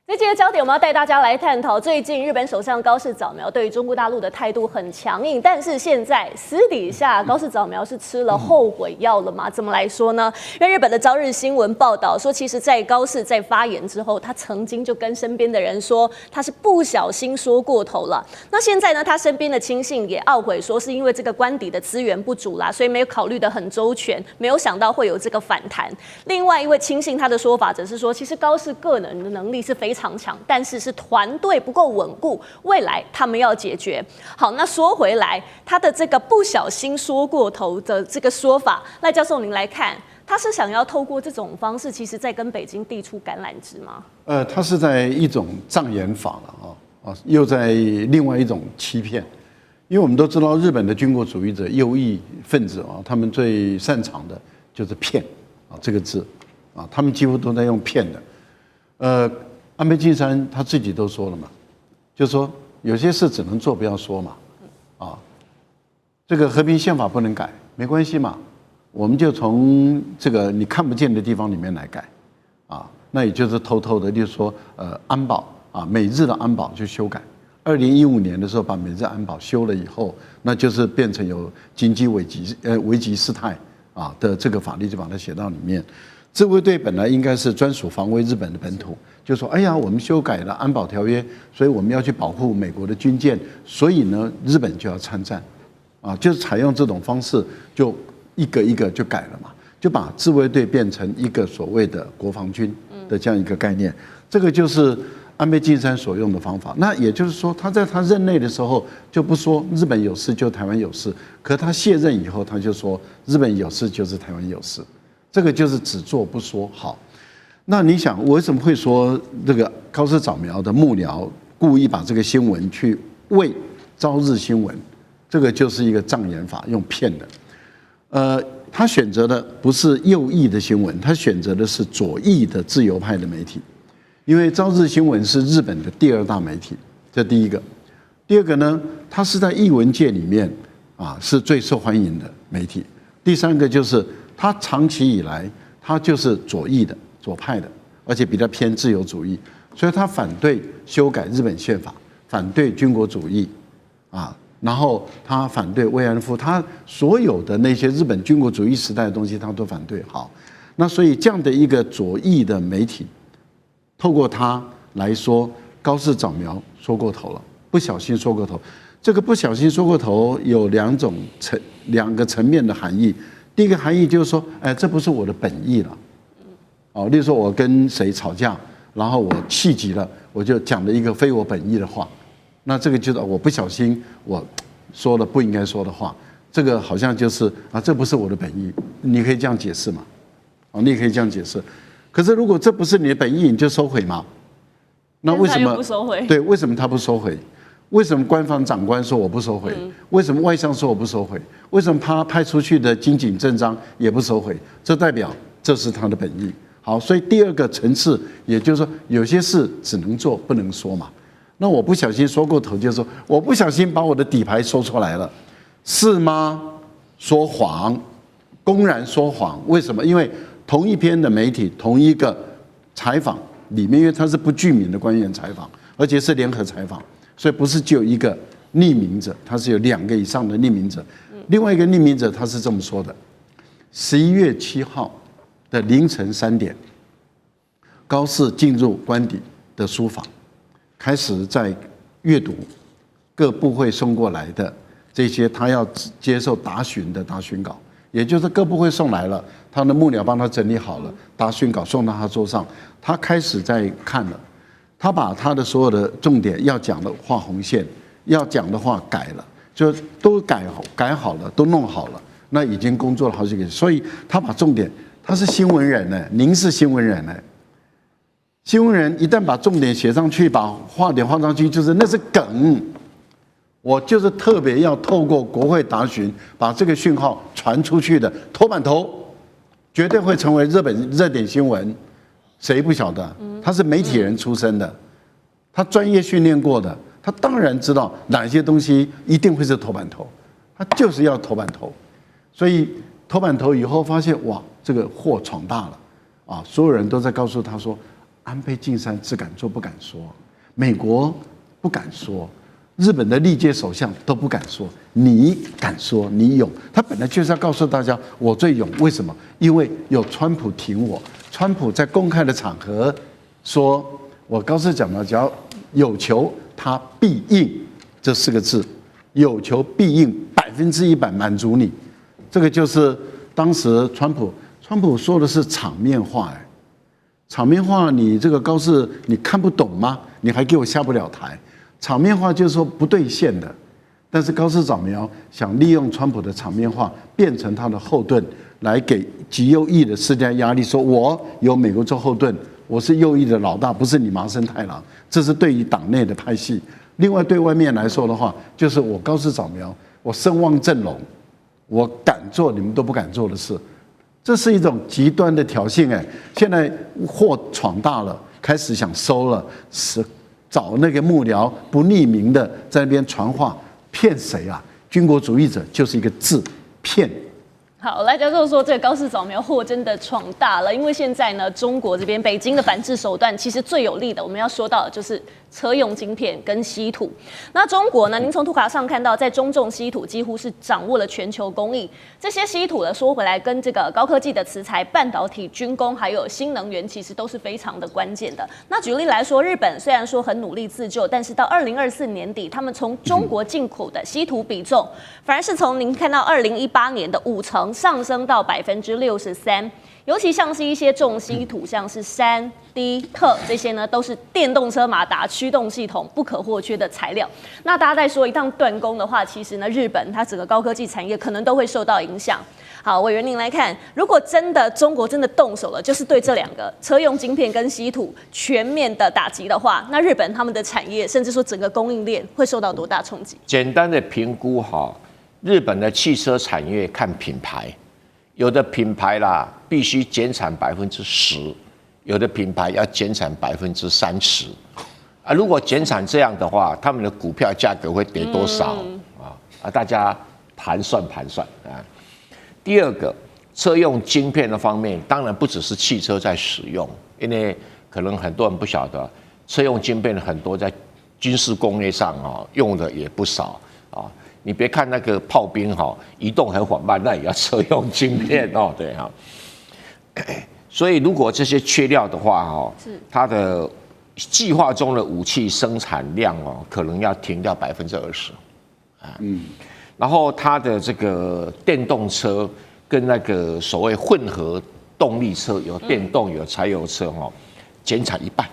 这节的焦点，我们要带大家来探讨最近日本首相高市早苗对于中国大陆的态度很强硬，但是现在私底下高市早苗是吃了后悔药了吗？怎么来说呢？因为日本的朝日新闻报道说，其实在高市在发言之后，他曾经就跟身边的人说他是不小心说过头了。那现在呢，他身边的亲信也懊悔说，是因为这个官邸的资源不足啦，所以没有考虑得很周全，没有想到会有这个反弹。另外一位亲信他的说法则是说，其实高市个人的能力是非常强，但是团队不够稳固，未来他们要解决。好，那说回来，他的这个不小心说过头的这个说法，赖教授您来看，他是想要透过这种方式，其实在跟北京递出橄榄枝吗？他是在一种障眼法了啊，又在另外一种欺骗。因为我们都知道，日本的军国主义者、右翼分子啊，他们最擅长的就是骗啊这个字啊，他们几乎都在用骗的。安倍晋三他自己都说了嘛，就说有些事只能做不要说嘛，啊，这个和平宪法不能改，没关系嘛，我们就从这个你看不见的地方里面来改，啊，那也就是偷偷的，就是说安保啊，美日的安保就修改。2015年的时候把美日安保修了以后，那就是变成有经济危机事态啊的这个法律就把它写到里面。自卫队本来应该是专属防卫日本的本土，就说哎呀，我们修改了安保条约，所以我们要去保护美国的军舰，所以呢，日本就要参战，啊，就是采用这种方式，就一个一个就改了嘛，就把自卫队变成一个所谓的国防军的这样一个概念，这个就是安倍晋三所用的方法。那也就是说，他在他任内的时候就不说日本有事就台湾有事，可他卸任以后，他就说日本有事就是台湾有事。这个就是只做不说。好，那你想，我为什么会说这个高市早苗的幕僚故意把这个新闻去喂朝日新闻？这个就是一个障眼法，用骗的。他选择的不是右翼的新闻，他选择的是左翼的自由派的媒体，因为朝日新闻是日本的第2大媒体，这第一个。第二个呢，它是在艺文界里面啊是最受欢迎的媒体。第三个就是他长期以来，他就是左翼的、左派的，而且比较偏自由主义，所以他反对修改日本宪法，反对军国主义，啊，然后他反对慰安妇，他所有的那些日本军国主义时代的东西，他都反对。好，那所以这样的一个左翼的媒体，透过他来说，高市早苗说过头了，不小心说过头。这个不小心说过头有两个层面的含义。第一个含义就是说，哎，这不是我的本意了，哦，例如说我跟谁吵架，然后我气急了，我就讲了一个非我本意的话，那这个就是我不小心我说了不应该说的话，这个好像就是啊，这不是我的本意，你可以这样解释嘛，哦，你也可以这样解释。可是如果这不是你的本意，你就收回嘛？那为什么不收回？对，为什么他不收回？为什么官方长官说我不收回？为什么外相说我不收回？为什么他派出去的金井正章也不收回？这代表这是他的本意。好，所以第二个层次，也就是说，有些事只能做不能说嘛。那我不小心说过头，就是说我不小心把我的底牌说出来了，是吗？说谎，公然说谎。为什么？因为同一篇的媒体，同一个采访里面，因为它是不具名的官员采访，而且是联合采访。所以不是只有一个匿名者，他是有2个以上的匿名者。另外一个匿名者他是这么说的：11月7号的凌晨3点，高市进入官邸的书房，开始在阅读各部会送过来的这些他要接受答询的答询稿，也就是各部会送来了，他的幕僚帮他整理好了答询稿送到他桌上，他开始在看了。他把他的所有的重点要讲的画红线，要讲的话改了，就都改好了，都弄好了。那已经工作了好几个月，所以他把重点，他是新闻人呢，您是新闻人呢。新闻人一旦把重点写上去，把画点画上去，就是那是梗。我就是特别要透过国会答询，把这个讯号传出去的头版头，绝对会成为日本热点新闻。谁不晓得？他是媒体人出身的，他专业训练过的，他当然知道哪些东西一定会是头版头，他就是要头版头。所以头版头以后发现，哇，这个祸闯大了啊！所有人都在告诉他说，安倍晋三只敢做不敢说，美国不敢说，日本的历届首相都不敢说，你敢说，你勇。他本来就是要告诉大家，我最勇。为什么？因为有川普挺我。川普在公开的场合说，我高市早苗只要有求，他必应。这4个字，有求必应，100%满足你。这个就是当时川普说的是场面话，场面话你这个高市你看不懂吗？你还给我下不了台。场面话就是说不兑现的，但是高市早苗想利用川普的场面话变成他的后盾，来给极右翼的施加压力，说我有美国做后盾，我是右翼的老大，不是你麻生太郎。这是对于党内的派系。另外对外面来说的话，就是我高市早苗，我声望振聋，我敢做你们都不敢做的事。这是一种极端的挑衅，现在祸闯大了，开始想收了，是找那个幕僚不匿名的在那边传话，骗谁啊？军国主义者就是一个字，骗。好，赖教授说这个高市早苗祸真的闯大了，因为现在呢，中国这边北京的反制手段其实最有力的，我们要说到的就是车用晶片跟稀土。那中国呢，您从图卡上看到，在中重稀土几乎是掌握了全球工艺。这些稀土呢，说回来跟这个高科技的磁材、半导体、军工还有新能源，其实都是非常的关键的。那举例来说，日本虽然说很努力自救，但是到2024年底，他们从中国进口的稀土比重，反而是从您看到2018年的50%上升到63%。尤其像是一些重稀土，像是铵、锑、铬这些呢，都是电动车马达驱动系统不可或缺的材料。那大家在说一旦断供的话，其实呢，日本它整个高科技产业可能都会受到影响。好，委员您来看，如果真的中国真的动手了，就是对这2个车用晶片跟稀土全面的打击的话，那日本他们的产业甚至说整个供应链会受到多大冲击？简单的评估哈，日本的汽车产业看品牌。有的品牌啦，必须减产10%，有的品牌要减产30%，啊，如果减产这样的话，他们的股票价格会跌多少啊？大家盘算啊。第二个，车用晶片的方面，当然不只是汽车在使用，因为可能很多人不晓得，车用晶片很多在军事工业上用的也不少啊。你别看那个炮兵移动很缓慢，那也要车用晶片对哈。所以如果这些缺料的话它的计划中的武器生产量可能要停掉20%然后它的这个电动车跟那个所谓混合动力车，有电动有柴油车减产1半，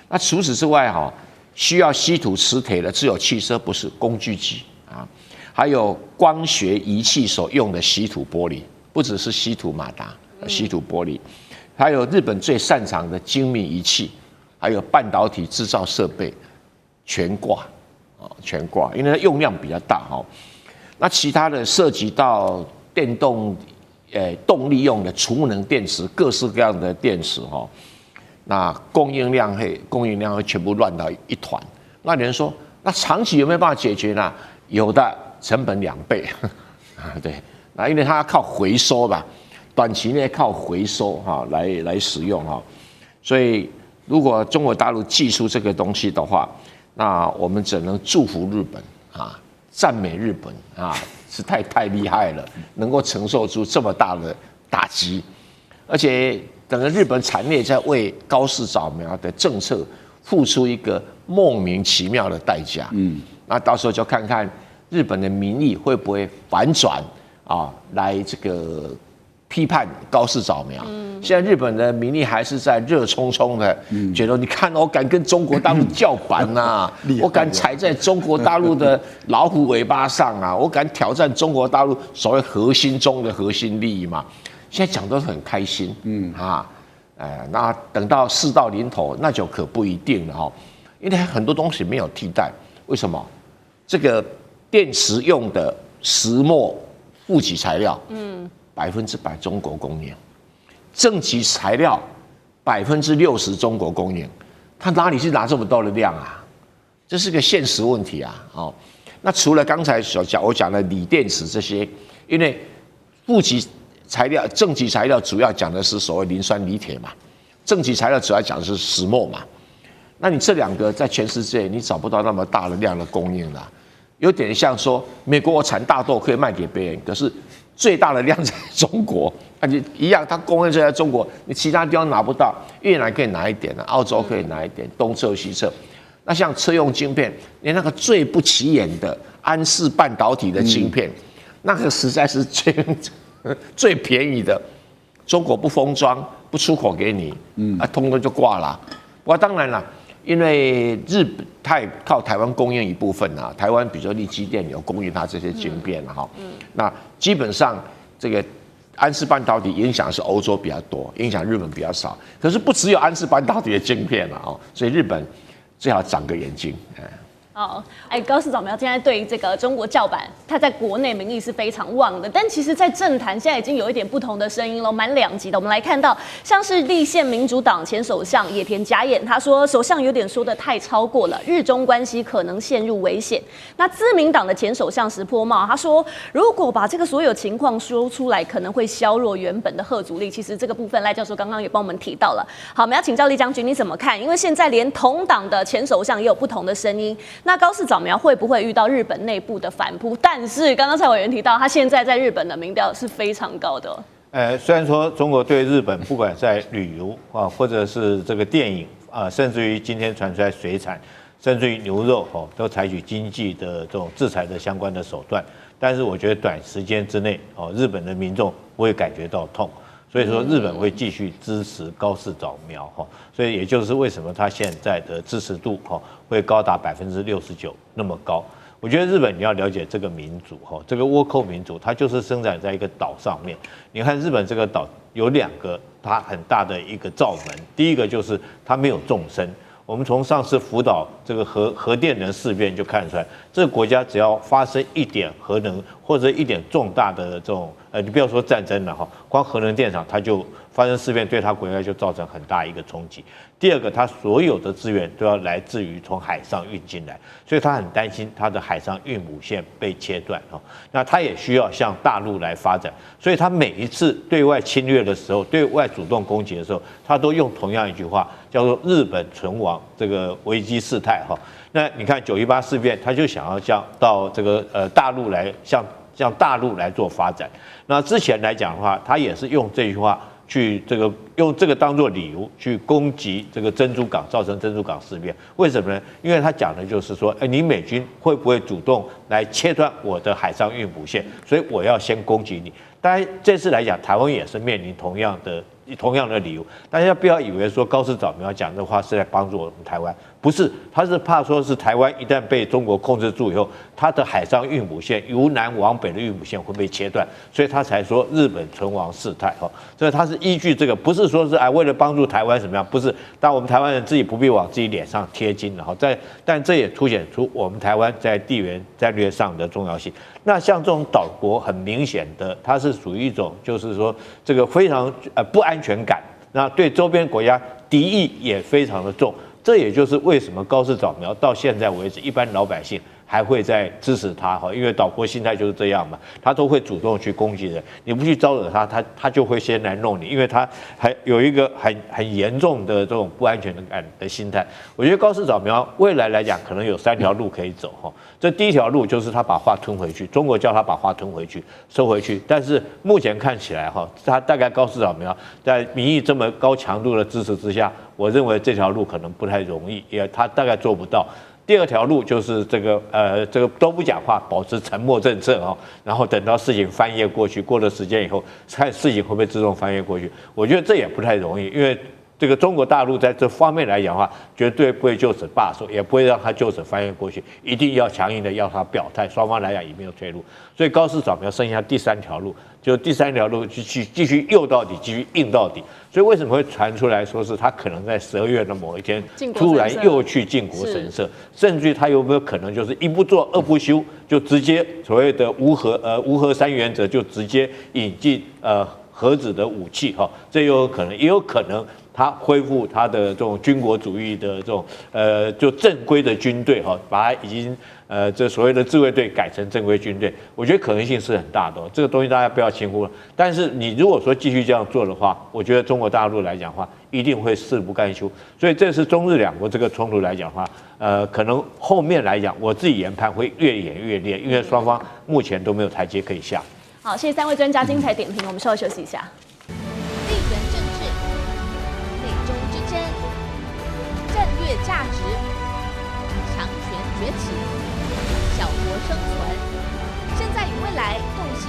那除此之外需要稀土磁铁的只有汽车，不是工具机还有光学仪器所用的稀土玻璃，不只是稀土马达，稀土玻璃，还有日本最擅长的精密仪器，还有半导体制造设备，全挂，因为它用量比较大那其他的涉及到电动动力用的储能电池，各式各样的电池那供应量会全部乱到一团。那有人说，那长期有没有办法解决呢？有的，成本2倍对，那因为它要靠回收吧，短期内靠回收来使用所以如果中国大陆技术这个东西的话，那我们只能祝福日本赞美日本是太厉害了，能够承受住这么大的打击，而且整个日本产业在为高市早苗的政策付出一个莫名其妙的代价。那到时候就看看日本的民意会不会反转来这个批判高市早苗。现在日本的民意还是在热冲冲的，觉得你看我敢跟中国大陆叫板我敢踩在中国大陆的老虎尾巴上我敢挑战中国大陆所谓核心中的核心利益嘛。现在讲都是很开心，那等到事到临头，那就可不一定了因为很多东西没有替代。为什么？这个电池用的石墨负极材料，100%中国供应，正极材料60%中国供应，它哪里是拿这么多的量这是个现实问题那除了刚才我讲的锂电池这些，因为负极材料、正极材料主要讲的是所谓磷酸锂铁嘛，正极材料主要讲的是石墨嘛。那你这两个在全世界你找不到那么大的量的供应啦，有点像说美国我产大豆可以卖给别人，可是最大的量在中国，那你一样，它供应就在中国，你其他地方拿不到，越南可以拿一点啊，澳洲可以拿一点，东侧西侧。那像车用晶片，连那个最不起眼的安氏半导体的晶片，那个实在是最便宜的，中国不封装不出口给你，通通就挂了。不过当然了。因为日本它也靠台湾供应一部分啊，台湾比如说力积电有供应它这些晶片哈，那基本上这个安氏半导体影响是欧洲比较多，影响日本比较少。可是不只有安氏半导体的晶片了哦，所以日本最好长个眼睛。好，高市早苗现在对于这个中国叫板，他在国内民意是非常旺的，但其实，在政坛现在已经有一点不同的声音了，蛮两极的。我们来看到，像是立宪民主党前首相野田佳彦，他说首相有点说的太超过了，日中关系可能陷入危险。那自民党的前首相石破茂，他说如果把这个所有情况说出来，可能会削弱原本的贺阻力。其实这个部分赖教授刚刚也帮我们提到了。好，我们要请教厉将军你怎么看？因为现在连同党的前首相也有不同的声音。那高市早苗会不会遇到日本内部的反扑？但是刚刚蔡委员提到，他现在在日本的民调是非常高的。虽然说中国对日本不管在旅游啊，或者是这个电影啊，甚至于今天传出来水产，甚至于牛肉哦，都采取经济的这种制裁的相关的手段。但是我觉得短时间之内哦，日本的民众不会感觉到痛。所以说，日本会继续支持高市早苗哈，所以也就是为什么他现在的支持度哈会高达69%那么高。我觉得日本你要了解这个民族哈，这个倭寇民族，它就是生长在一个岛上面。你看日本这个岛有两个它很大的一个罩门，第一个就是它没有纵深。我们从上次福岛这个核电能事变就看出来，这个国家只要发生一点核能或者一点重大的这种你不要说战争了哈，光核能电厂它就发生事变，对它国家就造成很大一个冲击。第二个，它所有的资源都要来自于从海上运进来，所以他很担心它的海上运母线被切断哈。那它也需要向大陆来发展，所以他每一次对外侵略的时候，对外主动攻击的时候，他都用同样一句话，叫做日本存亡这个危机事态哈。那你看9·18事变，他就想要到这个大陆来向大陆来做发展。那之前来讲的话，他也是用这句话去用这个当做理由去攻击这个珍珠港，造成珍珠港事变。为什么呢？因为他讲的就是说，你美军会不会主动来切断我的海上运补线？所以我要先攻击你。当然，这次来讲，台湾也是面临同样的理由。大家不要以为说高市早苗讲的话是在帮助我们台湾，不是，他是怕说是台湾一旦被中国控制住以后，它的海上运补线由南往北的运补线会被切断，所以他才说日本存亡事态哈。所以他是依据这个，不是说是为了帮助台湾怎么样，不是。但我们台湾人自己不必往自己脸上贴金了哈。但这也凸显出我们台湾在地缘战略上的重要性。那像这种岛国，很明显的，它是属于一种就是说这个非常不安全感，那对周边国家敌意也非常的重。这也就是为什么高市早苗到现在为止，一般老百姓还会在支持他哈，因为岛国心态就是这样嘛，他都会主动去攻击人，你不去招惹他就会先来弄你，因为他还有一个很严重的这种不安全感的心态。我觉得高市早苗未来来讲，可能有3条路可以走哈。这第一条路就是他把话吞回去，中国叫他把话吞回去、收回去，但是目前看起来哈，他大概高市早苗在民意这么高强度的支持之下，我认为这条路可能不太容易，也他大概做不到。第二条路就是这个都不讲话，保持沉默政策哦，然后等到事情翻页过去，过了时间以后，看事情会不会自动翻页过去。我觉得这也不太容易，因为这个中国大陆在这方面来讲的话，绝对不会就此罢手，也不会让他就此翻页过去，一定要强硬的要他表态，双方来讲也没有退路。所以高市早苗剩下第3条路，就第3条路继续诱到底，继续硬到底。所以为什么会传出来说是他可能在12月的某一天突然又去靖国神社，甚至于他有没有可能就是一不做二不休，就直接所谓的无核3原则就直接引进核子的武器哈，这有可能，也有可能他恢复他的这种军国主义的这种就正规的军队哈，把它已经这所谓的自卫队改成正规军队，我觉得可能性是很大的哦。这个东西大家不要轻忽了。但是你如果说继续这样做的话，我觉得中国大陆来讲的话，一定会誓不甘休。所以这是中日两国这个冲突来讲的话，可能后面来讲，我自己研判会越演越烈，因为双方目前都没有台阶可以下。好，谢谢3位专家精彩点评，我们稍后休息一下。地缘政治、美中之争、战略价值、强权崛起、小国生存，现在与未来洞悉